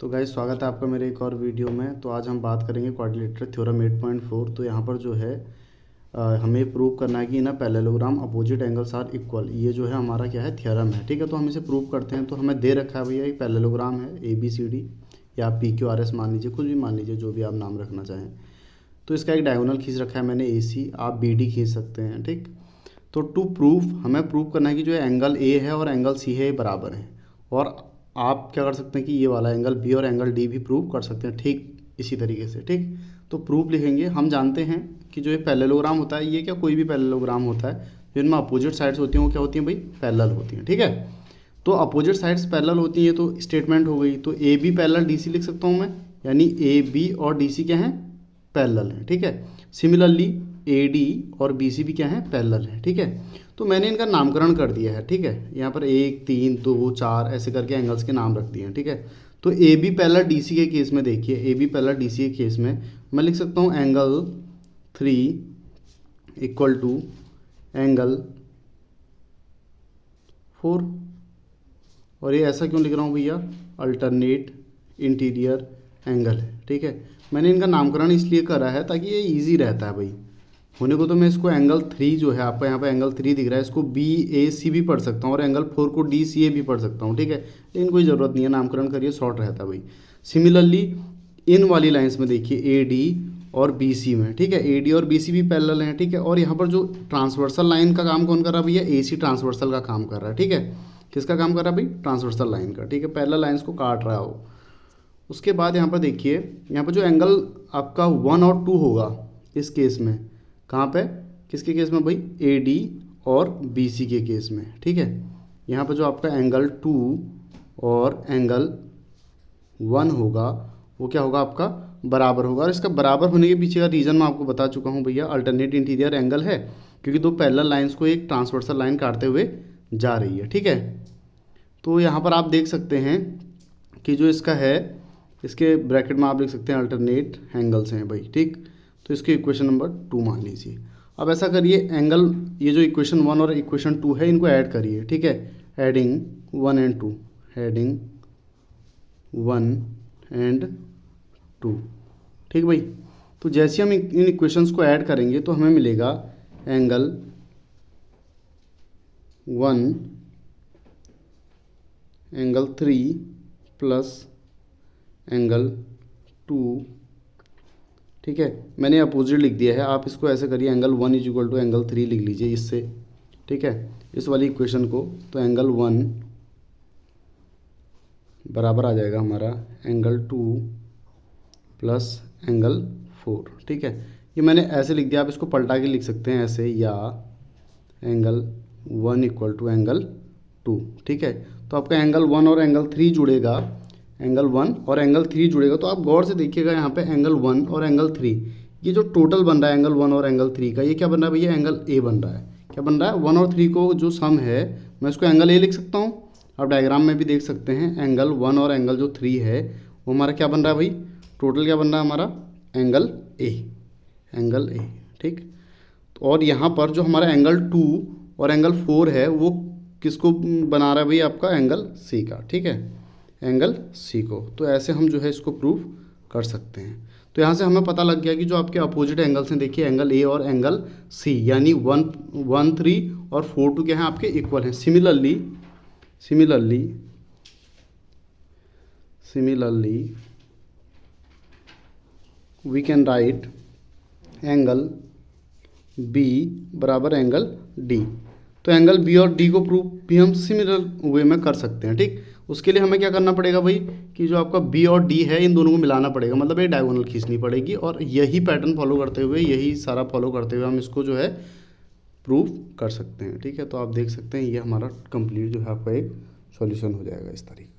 तो गाइस स्वागत है आपका मेरे एक और वीडियो में। तो आज हम बात करेंगे क्वाड्रिलेटरल थ्योरम 8.4। तो यहाँ पर जो है हमें प्रूव करना है कि ना parallelogram opposite angles are equal. ये जो है हमारा क्या है, थ्योरम है। ठीक है, तो हम इसे प्रूव करते हैं। तो हमें दे रखा है भैया एक पैरेललोग्राम है ABCD या PQRS मान लीजिए, कुछ भी मान लीजिए, जो भी आप नाम रखना चाहें। तो इसका एक डायगोनल खींच रखा है मैंने AC, आप BD खींच सकते हैं। ठीक, तो टू प्रूफ हमें प्रूव करना है कि जो एंगल A है और एंगल C है ये बराबर है। और आप क्या कर सकते हैं कि ये वाला एंगल B और एंगल D भी प्रूव कर सकते हैं ठीक इसी तरीके से। ठीक, तो प्रूफ लिखेंगे। हम जानते हैं कि जो ये पैरेललोग्राम होता है, ये क्या कोई भी पैरेललोग्राम होता है जिनमें अपोजिट साइड्स होती हैं वो क्या होती हैं भाई, पैरेलल होती हैं। ठीक है, तो अपोजिट साइड्स पैरेलल होती हैं, तो स्टेटमेंट हो गई। तो AB पैरेलल DC लिख सकता हूँ मैं, यानी AB और DC क्या है, पैरेलल है। ठीक है, सिमिलरली AD और BC भी क्या है, पैरेलल है। ठीक है, तो मैंने इनका नामकरण कर दिया है। ठीक है, यहाँ पर 1 3 2 4 ऐसे करके एंगल्स के नाम रख दिए हैं। ठीक है, तो AB पैरेलल DC के केस में देखिए, AB पैरेलल DC के केस में मैं लिख सकता हूँ एंगल 3 इक्वल टू एंगल 4। और ये ऐसा क्यों लिख रहा हूँ भैया, अल्टरनेट इंटीरियर एंगल है। ठीक है, मैंने इनका नामकरण इसलिए करा है ताकि ये इजी रहता है भाई होने को। तो मैं इसको एंगल 3 जो है आपका यहाँ पे एंगल 3 दिख रहा है, इसको BAC भी पढ़ सकता हूँ और एंगल 4 को DCA भी पढ़ सकता हूँ। ठीक है, लेकिन कोई ज़रूरत नहीं है, नामकरण करिए, शॉर्ट रहता है भाई। सिमिलरली इन वाली लाइन्स में देखिए AD और BC में, ठीक है, AD और BC भी पैरेलल हैं। ठीक है, और यहाँ पर जो ट्रांसवर्सल लाइन का काम कौन कर रहा है भैया, AC ट्रांसवर्सल का काम कर रहा है। ठीक है, किसका काम कर रहा है भाई, ट्रांसवर्सल लाइन का। ठीक है, पैरेलल लाइन्स को काट रहा हो। उसके बाद यहाँ पर देखिए, यहाँ पर जो एंगल आपका 1 और 2 होगा इस केस में, कहाँ पे, किसके केस में भाई, AD और BC के केस में। ठीक है, यहाँ पर जो आपका एंगल 2 और एंगल 1 होगा वो क्या होगा, आपका बराबर होगा। और इसका बराबर होने के पीछे का रीज़न मैं आपको बता चुका हूँ भैया, अल्टरनेट इंटीरियर एंगल है, क्योंकि दो पैरेलल लाइंस को एक ट्रांसवर्सल लाइन काटते हुए जा रही है। ठीक है, तो यहाँ पर आप देख सकते हैं कि जो इसका है, इसके ब्रैकेट में आप लिख सकते हैं अल्टरनेट एंगल्स हैं भाई। ठीक, तो इसके इक्वेशन नंबर 2 मान लीजिए। अब ऐसा करिए, एंगल ये जो इक्वेशन 1 और इक्वेशन 2 है इनको ऐड करिए। ठीक है, एडिंग 1 एंड 2, एडिंग 1 एंड 2। ठीक भाई, तो जैसे हम इन इक्वेशंस को ऐड करेंगे तो हमें मिलेगा एंगल 1 एंगल 3 प्लस एंगल 2। ठीक है, मैंने अपोजिट लिख दिया है, आप इसको ऐसे करिए, angle 1 is equal to angle 3 लिख लीजिए इससे। ठीक है, इस वाली इक्वेशन को, तो एंगल 1 बराबर आ जाएगा हमारा एंगल 2 प्लस एंगल 4। ठीक है, ये मैंने ऐसे लिख दिया, आप इसको पलटा के लिख सकते हैं ऐसे, या एंगल 1 इक्वल टू एंगल 2। ठीक है, तो आपका एंगल 1 और एंगल 3 जुड़ेगा, एंगल 1 और एंगल 3 जुड़ेगा। तो आप गौर से देखिएगा यहाँ पे एंगल 1 और एंगल 3, ये जो टोटल बन रहा है एंगल 1 और एंगल 3 का, ये क्या बन रहा है भैया, एंगल A बन रहा है। क्या बन रहा है, 1 और 3 को जो सम है, मैं इसको एंगल A लिख सकता हूँ। आप डायग्राम में भी देख सकते हैं, एंगल 1 और एंगल जो 3 है वो हमारा क्या बन रहा है भाई, टोटल क्या बन रहा है हमारा, एंगल A, एंगल A। ठीक, और यहाँ पर जो हमारा एंगल 2 और एंगल 4 है वो किसको बना रहा है भाई, आपका एंगल C का। ठीक है, एंगल C को। तो ऐसे हम जो है इसको प्रूव कर सकते हैं। तो यहाँ से हमें पता लग गया कि जो आपके अपोजिट एंगल्स हैं, देखिए एंगल A और एंगल C, यानी 1 3 और 4 2 क्या हैं, आपके इक्वल हैं। Similarly we can write angle B बराबर एंगल D। तो एंगल B और D को प्रूव भी हम सिमिलर वे में कर सकते हैं। ठीक, उसके लिए हमें क्या करना पड़ेगा भाई, कि जो आपका B और D है इन दोनों को मिलाना पड़ेगा, मतलब एक डायगोनल खींचनी पड़ेगी। और यही पैटर्न फॉलो करते हुए, यही सारा फॉलो करते हुए हम इसको जो है प्रूव कर सकते हैं। ठीक है, तो आप देख सकते हैं ये हमारा कंप्लीट जो है आपका एक सॉल्यूशन हो जाएगा इस तरीके।